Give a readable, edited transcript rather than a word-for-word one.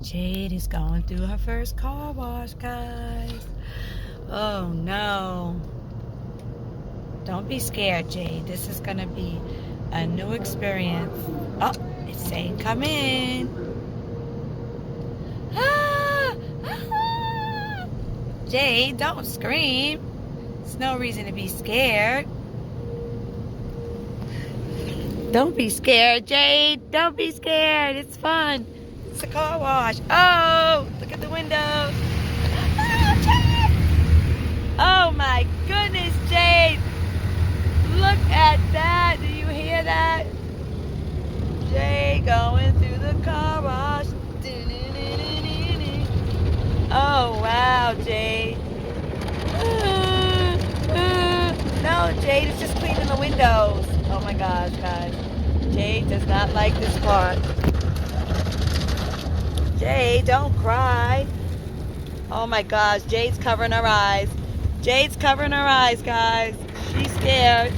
Jade is going through her first car wash, guys. Oh no. Don't be scared, Jade. This is going to be a new experience. Oh, it's saying come in. Ah, ah. Jade, don't scream. There's no reason to be scared. Don't be scared, Jade. Don't be scared. It's fun. It's a car wash. Oh, look at the windows. Oh, Jade. Oh my goodness, Jade. Look at that. Do you hear that? Jade going through the car wash. Oh, wow, Jade. No, Jade is just cleaning the windows. Oh my gosh, guys. Jade does not like this part. Jade, don't cry. Oh my gosh, Jade's covering her eyes. Jade's covering her eyes, guys. She's scared.